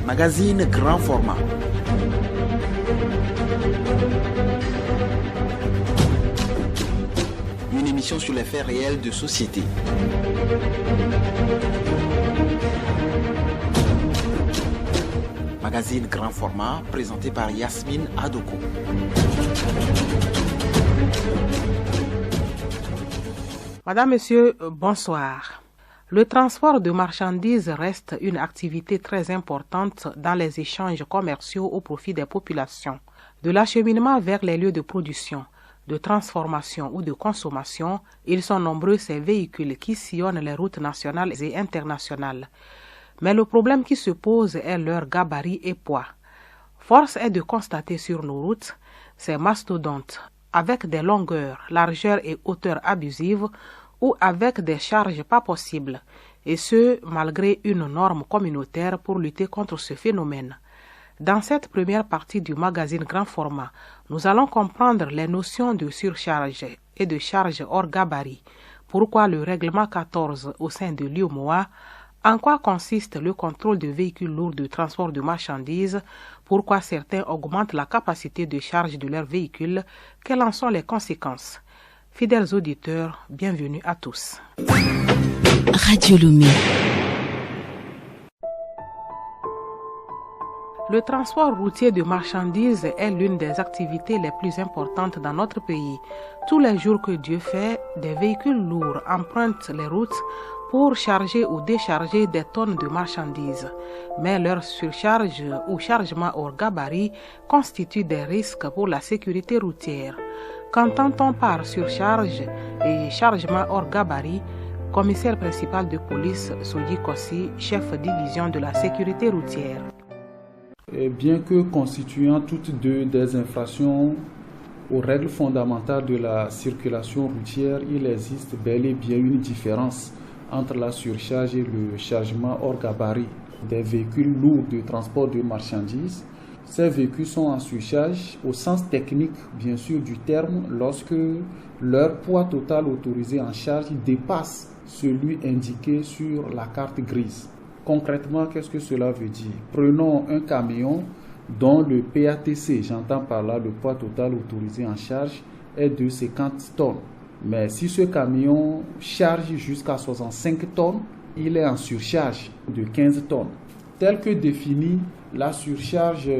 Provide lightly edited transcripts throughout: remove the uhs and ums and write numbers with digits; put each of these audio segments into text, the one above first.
Magazine grand format. Une émission sur les faits réels de société. Magazine grand format présenté par Yasmine Adoko. Madame, Monsieur, bonsoir. Le transport de marchandises reste une activité très importante dans les échanges commerciaux au profit des populations. De l'acheminement vers les lieux de production, de transformation ou de consommation, ils sont nombreux ces véhicules qui sillonnent les routes nationales et internationales. Mais le problème qui se pose est leur gabarit et poids. Force est de constater sur nos routes ces mastodontes avec des longueurs, largeurs et hauteurs abusives ou avec des charges pas possibles, et ce, malgré une norme communautaire pour lutter contre ce phénomène. Dans cette première partie du magazine grand format, nous allons comprendre les notions de surcharge et de charge hors gabarit, pourquoi le règlement 14 au sein de l'UMOA, en quoi consiste le contrôle de véhicules lourds de transport de marchandises, pourquoi certains augmentent la capacité de charge de leurs véhicules, quelles en sont les conséquences. Fidèles auditeurs, bienvenue à tous. Radio Lomé. Le transport routier de marchandises est l'une des activités les plus importantes dans notre pays. Tous les jours que Dieu fait, des véhicules lourds empruntent les routes pour charger ou décharger des tonnes de marchandises. Mais leur surcharge ou chargement hors gabarit constitue des risques pour la sécurité routière. Qu'entend-on par surcharge et chargement hors gabarit? Commissaire principal de police Soudi Kossi, chef division de la sécurité routière. Bien que constituant toutes deux des infractions aux règles fondamentales de la circulation routière, il existe bel et bien une différence entre la surcharge et le chargement hors gabarit des véhicules lourds de transport de marchandises. Ces véhicules sont en surcharge au sens technique, bien sûr, du terme, lorsque leur poids total autorisé en charge dépasse celui indiqué sur la carte grise. Concrètement, qu'est-ce que cela veut dire? Prenons un camion dont le PATC, j'entends par là le poids total autorisé en charge, est de 50 tonnes. Mais si ce camion charge jusqu'à 65 tonnes, il est en surcharge de 15 tonnes. Tel que défini, la surcharge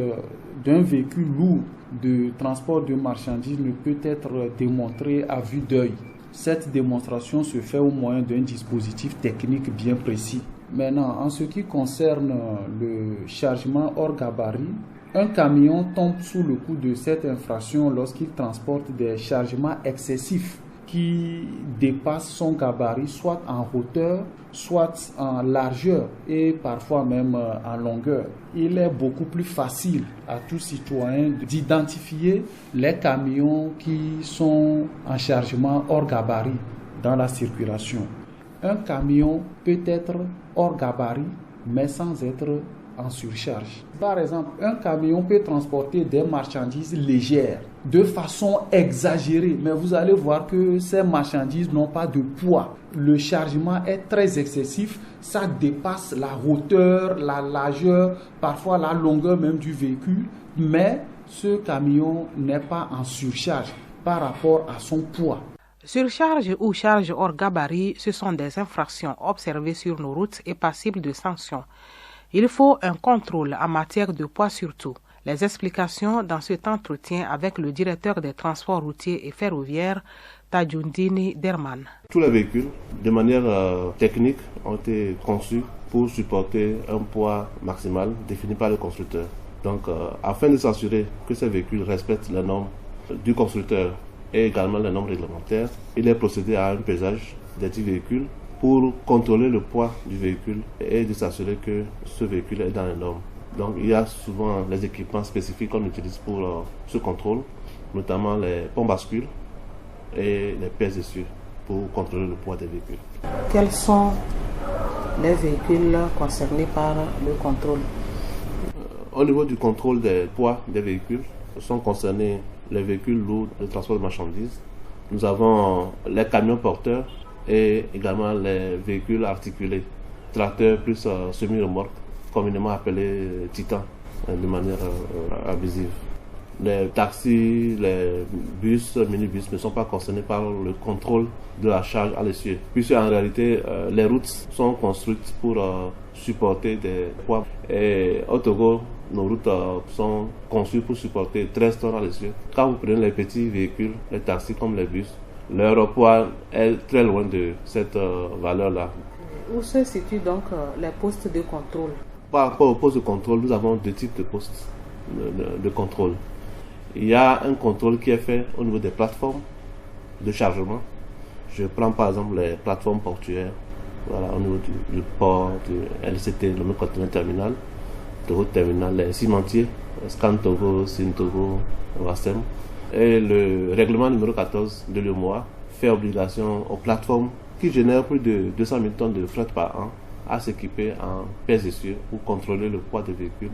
d'un véhicule lourd de transport de marchandises ne peut être démontrée à vue d'œil. Cette démonstration se fait au moyen d'un dispositif technique bien précis. Maintenant, en ce qui concerne le chargement hors gabarit, un camion tombe sous le coup de cette infraction lorsqu'il transporte des chargements excessifs qui dépassent son gabarit, soit en hauteur, soit en largeur et parfois même en longueur. Il est beaucoup plus facile à tout citoyen d'identifier les camions qui sont en chargement hors gabarit dans la circulation. Un camion peut être hors gabarit, mais sans être en surcharge. Par exemple, un camion peut transporter des marchandises légères de façon exagérée, mais vous allez voir que ces marchandises n'ont pas de poids. Le chargement est très excessif, ça dépasse la hauteur, la largeur, parfois la longueur même du véhicule, mais ce camion n'est pas en surcharge par rapport à son poids. Surcharge ou charge hors gabarit, ce sont des infractions observées sur nos routes et passibles de sanctions. Il faut un contrôle en matière de poids surtout. Les explications dans cet entretien avec le directeur des transports routiers et ferroviaires, Tadjoundini Derman. Tous les véhicules, de manière technique, ont été conçus pour supporter un poids maximal défini par le constructeur. Donc, afin de s'assurer que ces véhicules respectent les normes du constructeur et également les normes réglementaires, il est procédé à un pesage des 10 véhicules pour contrôler le poids du véhicule et de s'assurer que ce véhicule est dans les normes. Donc il y a souvent les équipements spécifiques qu'on utilise pour ce contrôle, notamment les pompes bascules et les pièces d'essieu pour contrôler le poids des véhicules. Quels sont les véhicules concernés par le contrôle? Au niveau du contrôle des poids des véhicules, sont concernés les véhicules lourds de transport de marchandises. Nous avons les camions porteurs et également les véhicules articulés, tracteurs plus semi-remorques. communément appelé Titan, de manière abusive. Les taxis, les bus, minibus ne sont pas concernés par le contrôle de la charge à l'essieu, puisque en réalité les routes sont construites pour supporter des poids. Et au Togo, nos routes sont conçues pour supporter 13 tonnes à l'essieu. Quand vous prenez les petits véhicules, les taxis comme les bus, leur poids est très loin de cette valeur-là. Où se situent donc les postes de contrôle? Par rapport aux postes de contrôle, nous avons deux types de postes de contrôle. Il y a un contrôle qui est fait au niveau des plateformes de chargement. Je prends par exemple les plateformes portuaires, voilà, au niveau du port, du LCT, le conteneur terminal, Togo terminal, les cimentiers, Scan Togo, Sin Togo, Wasem. Et le règlement numéro 14 de l'UEMOA fait obligation aux plateformes qui génèrent plus de 200 000 tonnes de fret par an à s'équiper en pèse essieu pour contrôler le poids des véhicules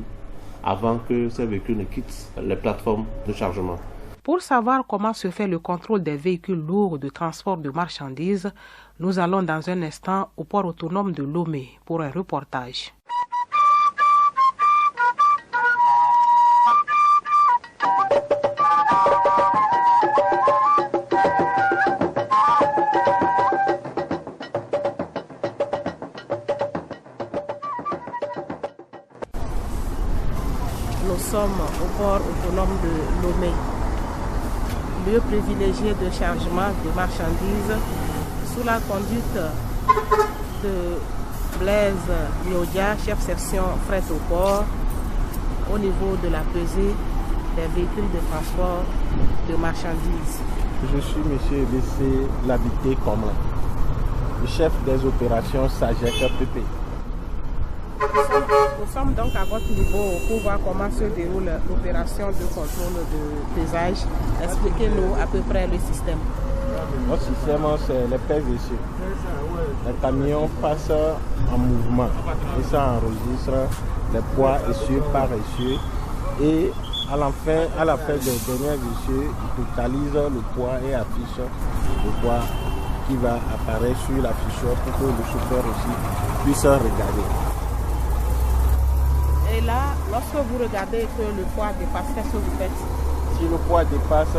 avant que ces véhicules ne quittent les plateformes de chargement. Pour savoir comment se fait le contrôle des véhicules lourds de transport de marchandises, nous allons dans un instant au port autonome de Lomé pour un reportage. Nous sommes au port autonome de Lomé, lieu privilégié de chargement de marchandises sous la conduite de Blaise Nyodia, chef section fret au port, au niveau de la pesée des véhicules de transport de marchandises. Je suis M. Ebessé Labité Comlin, le chef des opérations SAGEC PP. Nous sommes donc à votre niveau pour voir comment se déroule l'opération de contrôle de pesage. Expliquez-nous à peu près le système. Notre système, c'est les pèses essieux. Les camions passent en mouvement et ça enregistre les poids essieux par essieu. Et à la fin des derniers essieux, il totalise le poids et affiche le poids qui va apparaître sur l'afficheur pour que le chauffeur aussi puisse regarder. Et là, lorsque vous regardez que le poids dépasse, qu'est-ce que vous faites? Si le poids dépasse,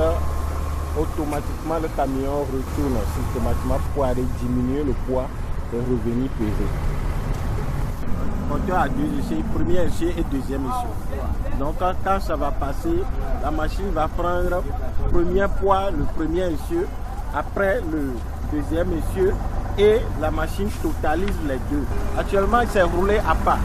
automatiquement le camion retourne systématiquement pour aller diminuer le poids et revenir peser. Compteur à deux essieux, premier essieu et deuxième essieu. Donc quand ça va passer, la machine va prendre le premier poids, le premier essieu, après le deuxième essieu et la machine totalise les deux. Actuellement, il s'est roulé à pas.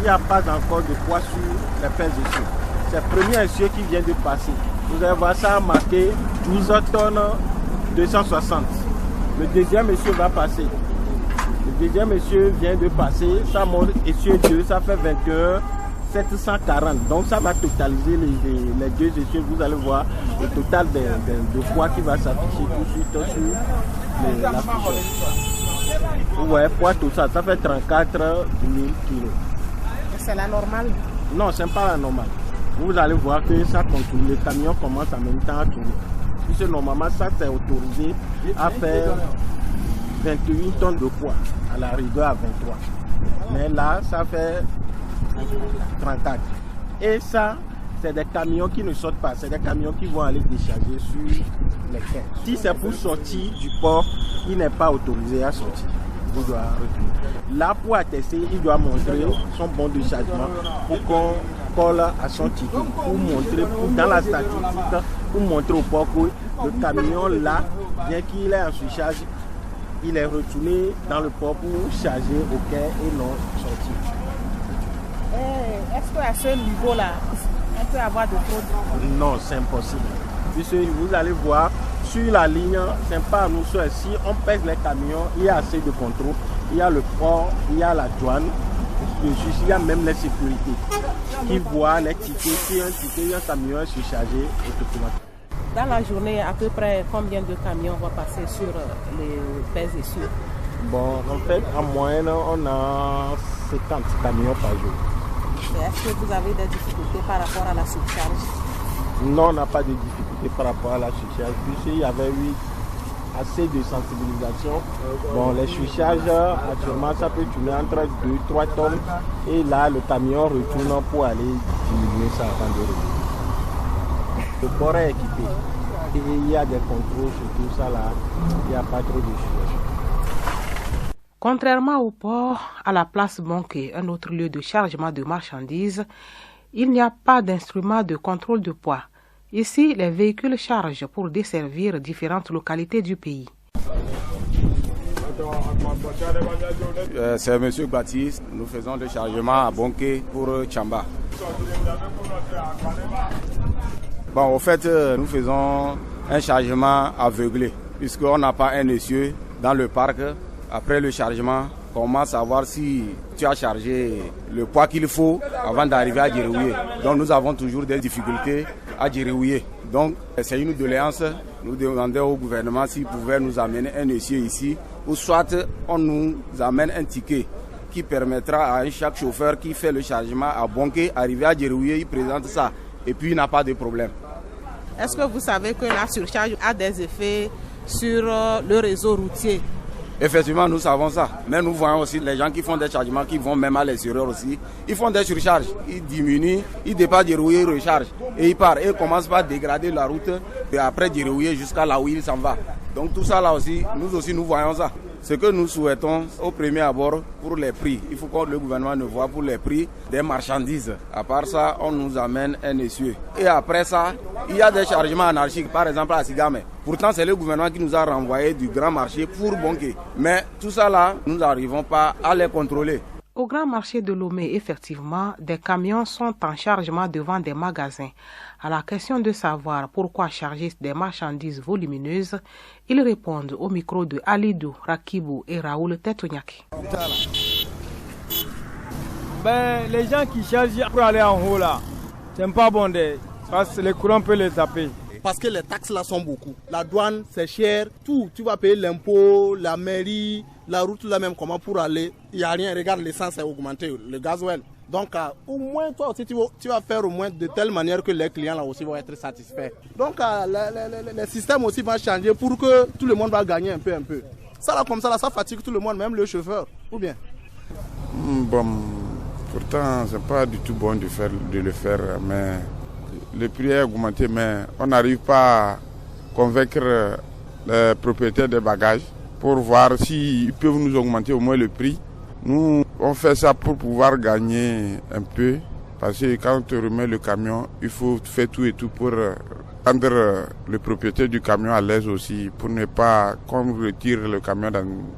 Il n'y a pas encore de poids sur les pèses essieux. C'est le premier essieu qui vient de passer. Vous allez voir ça marqué 12 tonnes 260. Le deuxième essieu va passer. Le deuxième essieu vient de passer. Ça monte essieu 2, ça fait 21 740. Donc ça va totaliser les deux essieux. Vous allez voir le total de poids qui va s'afficher tout de suite sur l'afficheur. Ouais, poids tout ça, ça fait 34 000 kilos. C'est la normale? Non, ce n'est pas la normale. Vous allez voir que ça contourne, le camion commence en même temps à tourner. Puisque normalement, ça c'est autorisé à faire 28 tonnes de poids, à la rigueur à 23. Mais là, ça fait 34. Et ça, c'est des camions qui ne sortent pas, c'est des camions qui vont aller décharger sur les quais. Si c'est pour sortir du port, il n'est pas autorisé à sortir. Vous doit retourner. Là, pour attester, il doit montrer son bon de chargement pour qu'on colle à son ticket, pour montrer dans la statistique, pour montrer au port que le camion là, bien qu'il est en surcharge, il est retourné dans le port pour charger au quai et non sortir. Est-ce qu'à ce niveau-là, on peut avoir de fraude? Non, c'est impossible. Puisque vous allez voir, sur la ligne, c'est pas à nous seuls. Si on pèse les camions, il y a assez de contrôle. Il y a le port, il y a la douane, il y a même les sécurités qui voient les tickets. Si un ticket, un camion est surchargé, automatiquement. Dans la journée, à peu près combien de camions vont passer sur les pèses essieux? Bon, en fait, en moyenne, on a 50 camions par jour. Est-ce que vous avez des difficultés par rapport à la surcharge? Non, on n'a pas de difficultés par rapport à la surcharge, puisqu'il y avait 8 assez de sensibilisation. Bon, les switchages, actuellement, ça peut tourner entre 2-3 tonnes. Et là, le camion retourne pour aller diminuer ça avant de revenir. Le port est équipé. Et il y a des contrôles sur tout ça là. Il n'y a pas trop de choses. Contrairement au port, à la place Bonké, un autre lieu de chargement de marchandises, il n'y a pas d'instrument de contrôle de poids. Ici, les véhicules chargent pour desservir différentes localités du pays. C'est M. Baptiste, nous faisons le chargement à Bonké pour Tchamba. Bon, au fait, nous faisons un chargement aveuglé, puisqu'on n'a pas un essieu dans le parc. Après le chargement, on commence à voir si tu as chargé le poids qu'il faut avant d'arriver à Djirouillé. Donc nous avons toujours des difficultés à Djirouillé. Donc c'est une doléance. Nous demandons au gouvernement s'il pouvait nous amener un essieu ici, ou soit on nous amène un ticket qui permettra à chaque chauffeur qui fait le chargement à Bonké, arriver à Djirouillé, il présente ça et puis il n'a pas de problème. Est-ce que vous savez que la surcharge a des effets sur le réseau routier? Effectivement, nous savons ça. Mais nous voyons aussi les gens qui font des chargements, qui vont même à l'extérieur aussi. Ils font des surcharges. Ils diminuent, ils dépassent Djirouillé, ils rechargent. Et ils partent. Et ils commencent par dégrader la route. Et après Djirouillé jusqu'à là où ils s'en vont. Donc tout ça là aussi, nous voyons ça. Ce que nous souhaitons au premier abord pour les prix. Il faut que le gouvernement nous voit pour les prix des marchandises. À part ça, on nous amène un essieu. Et après ça, il y a des chargements anarchiques, par exemple à Sigame. Pourtant, c'est le gouvernement qui nous a renvoyé du grand marché pour Bonké. Mais tout ça là, nous n'arrivons pas à les contrôler. Au grand marché de Lomé, effectivement, des camions sont en chargement devant des magasins. À la question de savoir pourquoi charger des marchandises volumineuses, ils répondent au micro de Alidou, Rakibou et Raoul Tetonyaki. Les gens qui chargent pour aller en haut là, c'est pas bon parce que les courants peuvent les taper. Parce que les taxes là sont beaucoup. La douane c'est cher, tout. Tu vas payer l'impôt, la mairie, la route là même comment pour aller. Il n'y a rien, regarde l'essence est augmenté, le gasoil. Donc au moins toi aussi tu vas faire au moins de telle manière que les clients là aussi vont être satisfaits. Donc le système aussi va changer pour que tout le monde va gagner un peu. Ça là comme ça là, ça fatigue tout le monde, même le chauffeur, ou bien. Bon, pourtant c'est pas du tout bon de le faire, mais le prix est augmenté, mais on n'arrive pas à convaincre les propriétaires des bagages pour voir s'ils peuvent nous augmenter au moins le prix. Nous, on fait ça pour pouvoir gagner un peu, parce que quand on te remet le camion, il faut faire tout et tout pour rendre le propriétaire du camion à l'aise aussi, pour ne pas qu'on retire le camion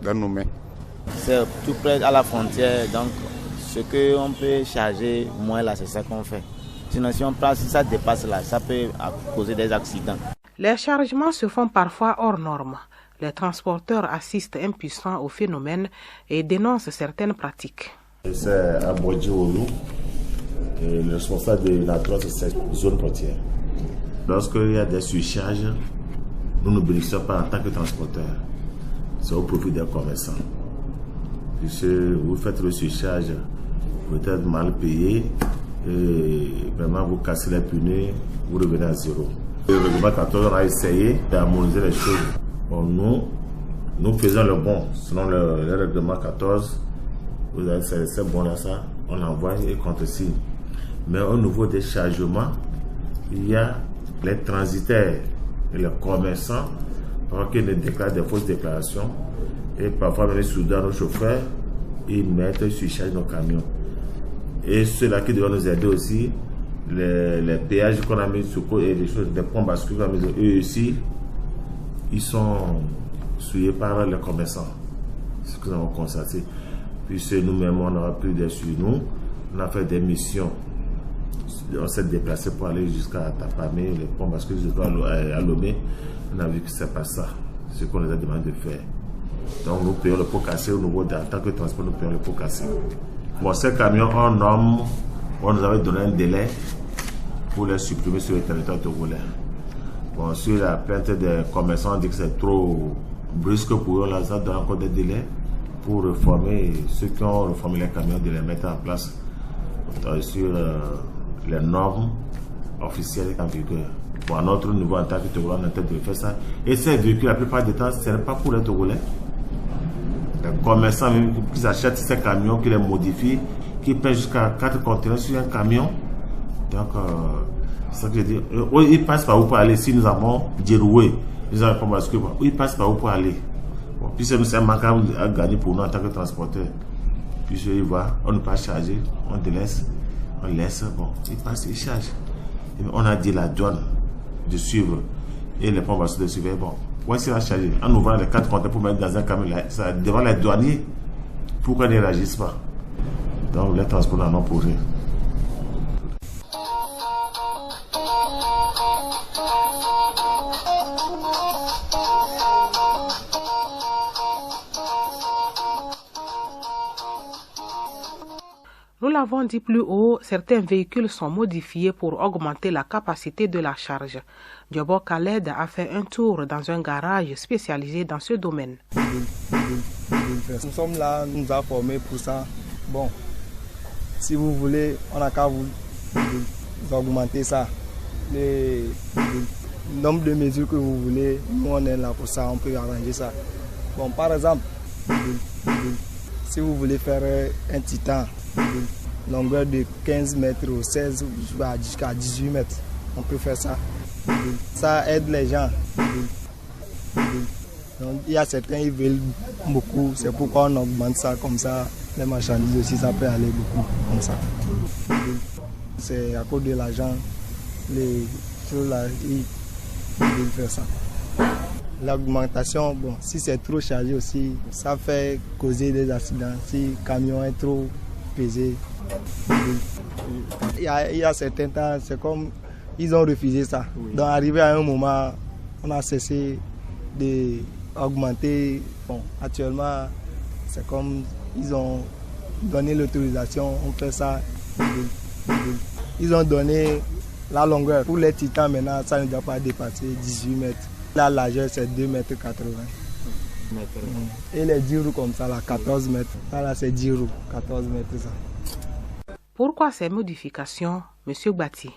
dans nos mains. C'est tout près à la frontière, donc ce qu'on peut charger moins là, c'est ça qu'on fait. Sinon, si ça dépasse là, ça peut causer des accidents. Les chargements se font parfois hors normes. Les transporteurs assistent impuissants au phénomène et dénoncent certaines pratiques. C'est à Bodji-Oulu, le responsable de la droite de cette zone portière. Lorsqu'il y a des surcharges, nous ne bénéficions pas en tant que transporteurs. C'est au profit des commerçants. Puisque vous faites le surcharge, vous êtes mal payé et vraiment vous cassez les pneus, vous revenez à zéro. Le règlement 14, on a essayé d'harmoniser les choses. Bon, nous faisons le bon selon le règlement 14. Vous avez ces bons-là, ça, on l'envoie et contre-signe. Mais au niveau des chargements, il y a les transitaires et les commerçants qui ne déclarent des fausses déclarations. Et parfois, même soudain, nos chauffeurs, ils mettent sur charge nos camions. Et ceux-là qui doivent nous aider aussi, les péages qu'on a mis sur et les choses, des points bascules qu'on a mis, eux aussi, ils sont souillés par les commerçants. C'est ce que nous avons constaté. Puisque nous-mêmes, on n'aura plus d'aide sur nous. On a fait des missions. On s'est déplacé pour aller jusqu'à Tapamé, les points bascules à Lomé. On a vu que c'est pas ça. C'est ce qu'on les a demandé de faire. Donc nous payons le pot cassé au niveau en tant que transport, nous payons le pot cassé. Bon, ces camions en norme, on nous avait donné un délai pour les supprimer sur le territoire togolais. Bon, sur la plainte des commerçants, on dit que c'est trop brusque pour eux, là, ça donne encore des délais pour reformer ceux qui ont reformé les camions, de les mettre en place sur les normes officielles en vigueur. Bon, à notre niveau, en tant que Togolais, on a tête de faire ça. Et ces véhicules, la plupart du temps, ce n'est pas pour les Togolais. Les commerçants même qui achètent ces camions, qui les modifient, qui pèsent jusqu'à 4 conteneurs sur un camion. Donc, c'est ça que je dis. Ils passent par où pour aller si nous avons déroué. Ils ont pas que ils passent par où pour aller. Bon, puis c'est un manque à gagner pour nous en tant que transporteur. Puis ils voient, on ne peut pas charger, on délaisse, on laisse, bon, ils passent, ils chargent. Et on a dit la douane de suivre et les pompes de suivre. Bon, où est-ce qu'on va charger? En ouvrant les 4 conteneurs pour mettre dans un camion, ça, devant les douaniers, pourquoi ils ne réagissent pas? Donc les transporteurs n'en ont pour rien. Nous l'avons dit plus haut, certains véhicules sont modifiés pour augmenter la capacité de la charge. Diobo Khaled a fait un tour dans un garage spécialisé dans ce domaine. Nous sommes là, nous nous avons formés pour ça. Bon, si vous voulez, on n'a qu'à vous augmenter ça. Le nombre de mesures que vous voulez, nous on est là pour ça, on peut arranger ça. Bon, par exemple, si vous voulez faire un titan, longueur de 15 mètres ou 16 jusqu'à 18 mètres, on peut faire ça. Ça aide les gens. Donc, il y a certains qui veulent beaucoup, c'est pourquoi on augmente ça comme ça. Les marchandises aussi, ça peut aller beaucoup comme ça. C'est à cause de l'argent, les choses là, ils veulent faire ça. L'augmentation, bon, si c'est trop chargé aussi, ça fait causer des accidents. Si le camion est trop pesé, il y a certains temps, c'est comme ils ont refusé ça. Oui. Donc arrivé à un moment, on a cessé d'augmenter. Bon, actuellement, c'est comme ils ont donné l'autorisation, on fait ça. Ils ont donné la longueur. Pour les titans maintenant, ça ne doit pas dépasser 18 mètres. La largeur, c'est 2,80 mètres. Et les 10 roues comme ça, là, 14 mètres. Ça, là, c'est 10 roues, 14 mètres. Ça. Pourquoi ces modifications, M. Bati?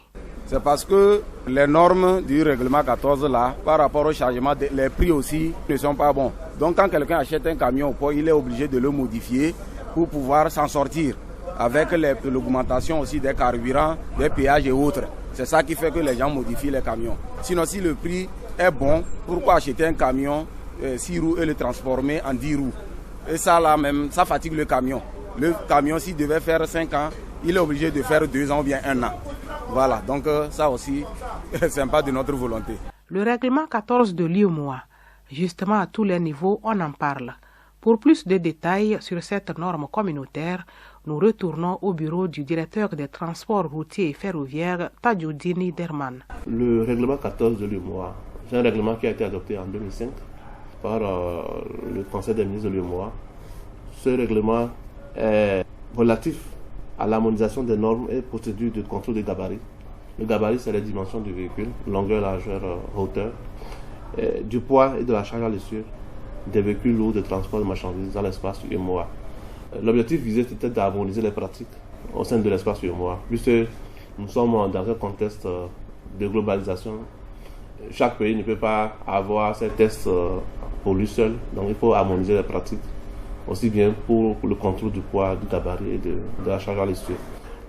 C'est parce que les normes du règlement 14, là, par rapport au chargement, les prix aussi ne sont pas bons. Donc, quand quelqu'un achète un camion au port, il est obligé de le modifier pour pouvoir s'en sortir. Avec l'augmentation aussi des carburants, des péages et autres. C'est ça qui fait que les gens modifient les camions. Sinon, si le prix est bon, pourquoi acheter un camion 6 roues et le transformer en 10 roues? Et ça là même, ça fatigue le camion. Le camion, s'il devait faire 5 ans, il est obligé de faire 2 ans ou bien 1 an. Voilà, donc ça aussi, c'est pas de notre volonté. Le règlement 14 de l'UEMOA, justement à tous les niveaux, on en parle. Pour plus de détails sur cette norme communautaire, nous retournons au bureau du directeur des transports routiers et ferroviaires, Tadjoudini Derman. Le règlement 14 de l'UEMOA, c'est un règlement qui a été adopté en 2005 par le Conseil des ministres de l'UEMOA. Ce règlement est relatif à l'harmonisation des normes et procédures de contrôle des gabarits. Le gabarit, c'est les dimensions du véhicule, longueur, largeur, hauteur, du poids et de la charge à l'essieu des véhicules lourds de transport de marchandises dans l'espace UEMOA. L'objectif visé était d'harmoniser les pratiques au sein de l'espace UEMOA, puisque nous sommes dans un contexte de globalisation. Chaque pays ne peut pas avoir ses tests pour lui seul, donc il faut harmoniser les pratiques, aussi bien pour le contrôle du poids, du gabarit et de la charge à l'essieu.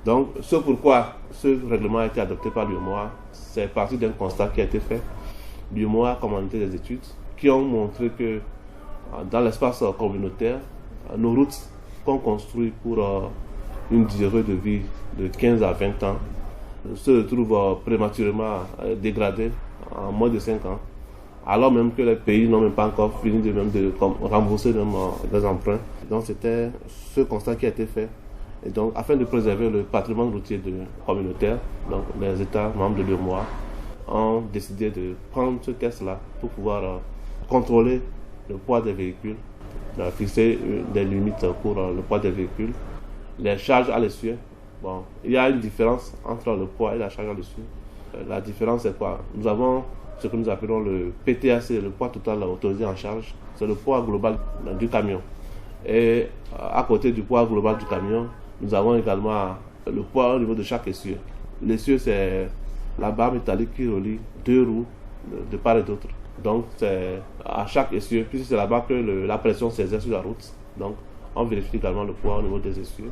Donc, ce pourquoi ce règlement a été adopté par l'UEMOA, c'est parti d'un constat qui a été fait. L'UEMOA a commandé des études qui ont montré que dans l'espace communautaire, nos routes qu'on construit pour une durée de vie de 15 à 20 ans se retrouvent prématurément dégradées en moins de 5 ans, alors même que les pays n'ont même pas encore fini de rembourser des emprunts. Donc c'était ce constat qui a été fait. Et donc, afin de préserver le patrimoine routier communautaire, donc les États membres de l'UEMOA ont décidé de prendre ce test-là pour pouvoir contrôler le poids des véhicules, fixer des limites pour le poids des véhicules, les charges à l'essieu. Bon, il y a une différence entre le poids et la charge à l'essieu. La différence, c'est quoi? Nous avons ce que nous appelons le PTAC, le poids total autorisé en charge. C'est le poids global du camion. Et à côté du poids global du camion, nous avons également le poids au niveau de chaque essieu. L'essieu, c'est la barre métallique qui relie deux roues de part et d'autre. Donc c'est à chaque essieu, puisque c'est là-bas que la pression s'exerce sur la route. Donc on vérifie également le poids au niveau des essieux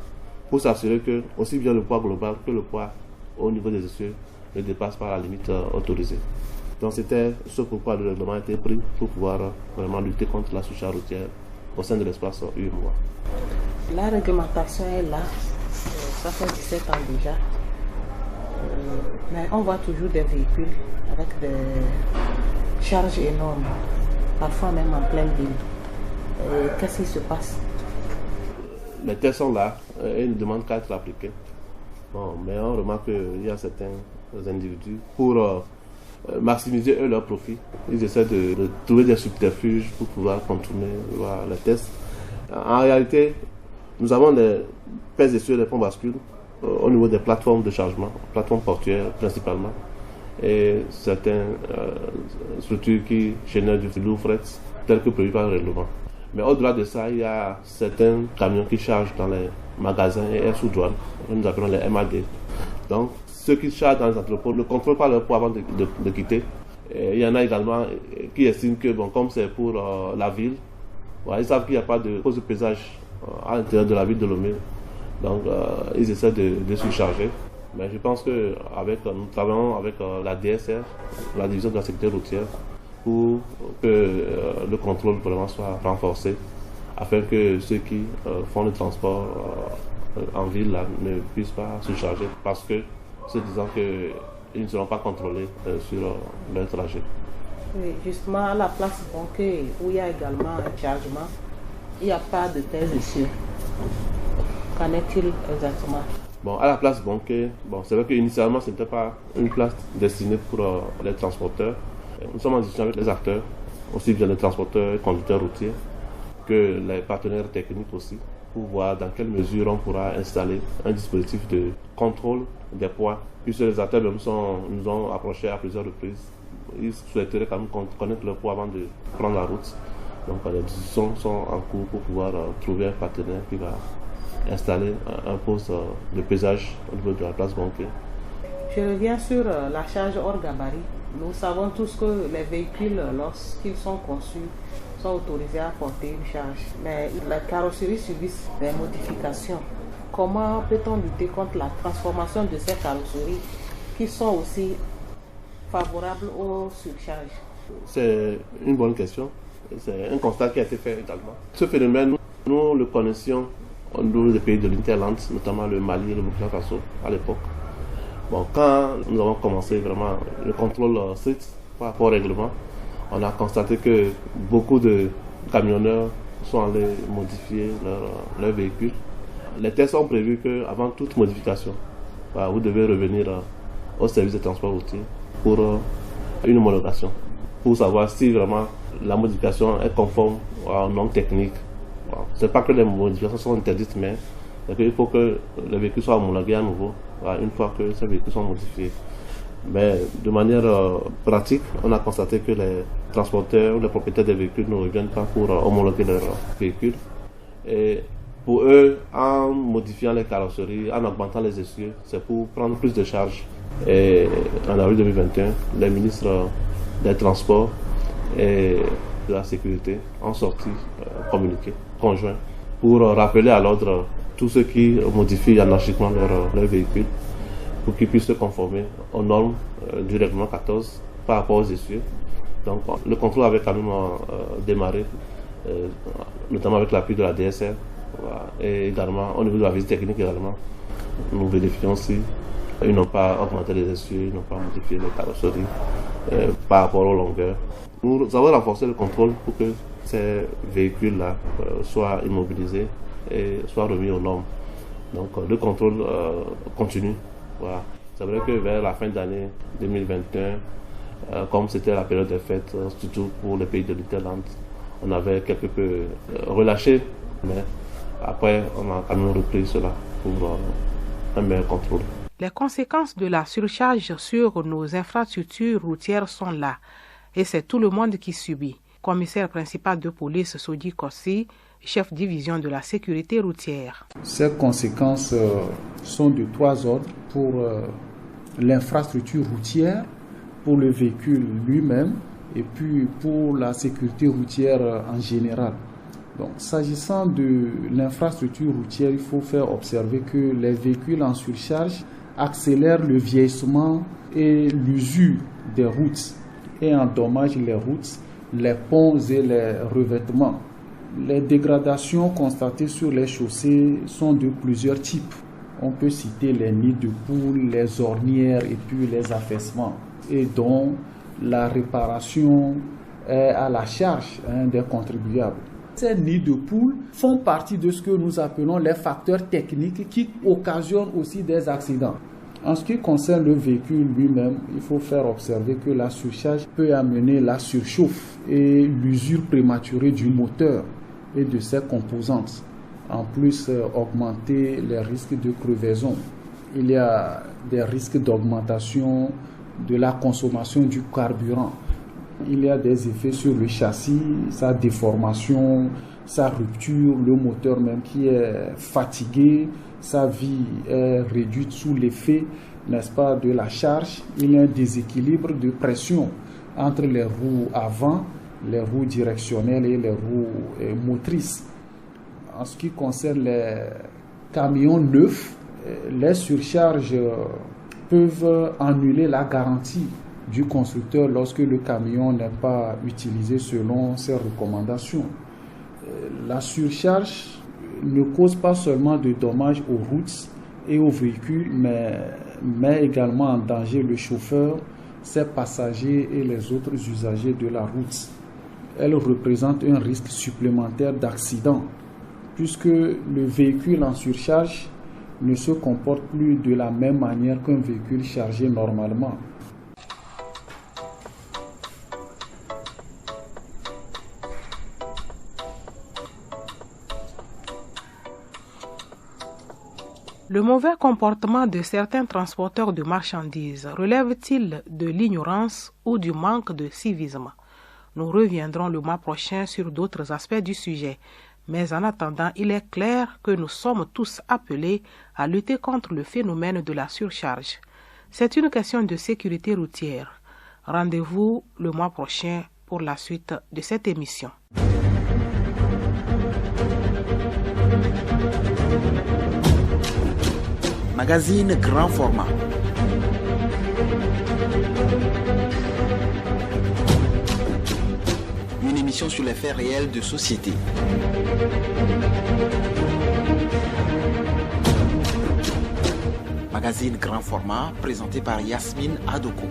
pour s'assurer que aussi bien le poids global que le poids au niveau des essieux ne dépasse pas la limite autorisée. Donc c'était ce pourquoi le règlement a été pris pour pouvoir vraiment lutter contre la surcharge routière au sein de l'espace UEMOA. La réglementation est là, ça fait 17 ans déjà, mais on voit toujours des véhicules avec des charges énormes, parfois même en pleine ville. Qu'est-ce qui se passe? Les tests sont là et ne demandent qu'à être appliqués. Bon, mais on remarque qu'il y a certains individus, pour maximiser eux leur profit, ils essaient de trouver des subterfuges pour pouvoir contourner les tests. En réalité, nous avons des pèses d'essieu, des ponts bascules au niveau des plateformes de chargement, plateformes portuaires principalement, et certaines structures qui génèrent du lourd fret tel que prévu par le règlement. Mais au-delà de ça, il y a certains camions qui chargent dans les magasins et sous douane, nous appelons les MAD. Donc, ceux qui chargent dans les entrepôts ne contrôlent pas leur poids avant de quitter. Et il y en a également qui estiment que, bon, comme c'est pour la ville, ils savent qu'il n'y a pas de pose de pesage à l'intérieur de la ville de Lomé. Donc, ils essaient de surcharger. Mais je pense que nous travaillons avec la DSR, la division de la sécurité routière, pour que le contrôle vraiment soit renforcé, afin que ceux qui font le transport en ville là, ne puissent pas surcharger, parce que se disant qu'ils ne seront pas contrôlés sur leur trajet. Oui, justement, à la place Bonquet, où il y a également un chargement, il n'y a pas de pèse d'essieu. Qu'en est-il exactement? Bon, à la place Bonquet, c'est vrai qu'initialement, ce n'était pas une place destinée pour les transporteurs. Nous sommes en discussion avec les acteurs, aussi bien les transporteurs et conducteurs routiers, que les partenaires techniques aussi, pour voir dans quelle mesure on pourra installer un dispositif de contrôle des poids. Puisque les acteurs même nous ont approchés à plusieurs reprises. Ils souhaiteraient quand même connaître leur poids avant de prendre la route. Donc les discussions sont en cours pour pouvoir trouver un partenaire qui va installer un poste de pesage au niveau de la place Bonquet. Je reviens sur la charge hors gabarit. Nous savons tous que les véhicules, lorsqu'ils sont conçus, sont autorisés à porter une charge. Mais les carrosseries subissent des modifications. Comment peut-on lutter contre la transformation de ces carrosseries qui sont aussi favorables aux surcharges? C'est une bonne question. C'est un constat qui a été fait également. Ce phénomène, nous le connaissions au niveau des pays de l'Interland, notamment le Mali et le Burkina Faso à l'époque. Bon, quand nous avons commencé vraiment le contrôle strict par rapport au règlement, on a constaté que beaucoup de camionneurs sont allés modifier leur véhicule. Les tests ont prévu qu'avant toute modification, vous devez revenir au service de transport routier pour une homologation, pour savoir si vraiment la modification est conforme aux normes techniques. Ce n'est pas que les modifications sont interdites, mais il faut que les véhicules soient homologués à nouveau une fois que ces véhicules sont modifiés. Mais de manière pratique, on a constaté que les transporteurs ou les propriétaires des véhicules ne reviennent pas pour homologuer leurs véhicules. Et pour eux, en modifiant les carrosseries, en augmentant les essieux, c'est pour prendre plus de charges. Et en avril 2021, les ministres des Transports et de la Sécurité ont sorti un communiqué conjoint pour rappeler à l'ordre tous ceux qui modifient anarchiquement leur véhicule pour qu'ils puissent se conformer aux normes du règlement 14 par rapport aux essieux. Donc le contrôle avait quand même démarré, notamment avec l'appui de la DSR, et également au niveau de la visite technique également. Nous vérifions si ils n'ont pas augmenté les essieux, ils n'ont pas modifié les carrosseries par rapport aux longueurs. Nous avons renforcé le contrôle pour que ces véhicules-là soient immobilisés et soient remis aux normes. Donc le contrôle continue. Voilà. C'est vrai que vers la fin d'année 2021, comme c'était la période des fêtes, surtout pour les pays de l'Interland, on avait quelque peu relâché, mais après on a quand même repris cela pour un meilleur contrôle. Les conséquences de la surcharge sur nos infrastructures routières sont là, et c'est tout le monde qui subit. Commissaire principal de police Sodi Kossi, chef division de la sécurité routière. Ces conséquences sont de trois ordres. Pour l'infrastructure routière pour le véhicule lui-même et puis pour la sécurité routière en général. Donc, s'agissant de l'infrastructure routière, il faut faire observer que les véhicules en surcharge accélèrent le vieillissement et l'usure des routes et endommagent les routes, les ponts et les revêtements. Les dégradations constatées sur les chaussées sont de plusieurs types. On peut citer les nids de poules, les ornières et puis les affaissements, et dont la réparation est à la charge des contribuables. Ces nids de poules font partie de ce que nous appelons les facteurs techniques qui occasionnent aussi des accidents. En ce qui concerne le véhicule lui-même, il faut faire observer que la surcharge peut amener la surchauffe et l'usure prématurée du moteur et de ses composantes. En plus, augmenter les risques de crevaison. Il y a des risques d'augmentation de la consommation du carburant. Il y a des effets sur le châssis, sa déformation, sa rupture, le moteur même qui est fatigué, sa vie est réduite sous l'effet, n'est-ce pas, de la charge. Il y a un déséquilibre de pression entre les roues avant, les roues directionnelles et les roues motrices. En ce qui concerne les camions neufs, les surcharges peuvent annuler la garantie du constructeur lorsque le camion n'est pas utilisé selon ses recommandations. La surcharge ne cause pas seulement de dommages aux routes et aux véhicules, mais met également en danger le chauffeur, ses passagers et les autres usagers de la route. Elle représente un risque supplémentaire d'accident, puisque le véhicule en surcharge ne se comporte plus de la même manière qu'un véhicule chargé normalement. Le mauvais comportement de certains transporteurs de marchandises relève-t-il de l'ignorance ou du manque de civisme? Nous reviendrons le mois prochain sur d'autres aspects du sujet. Mais en attendant, il est clair que nous sommes tous appelés à lutter contre le phénomène de la surcharge. C'est une question de sécurité routière. Rendez-vous le mois prochain pour la suite de cette émission. Magazine grand format. Une émission sur les faits réels de société. Magazine grand format présenté par Yasmine Adoko.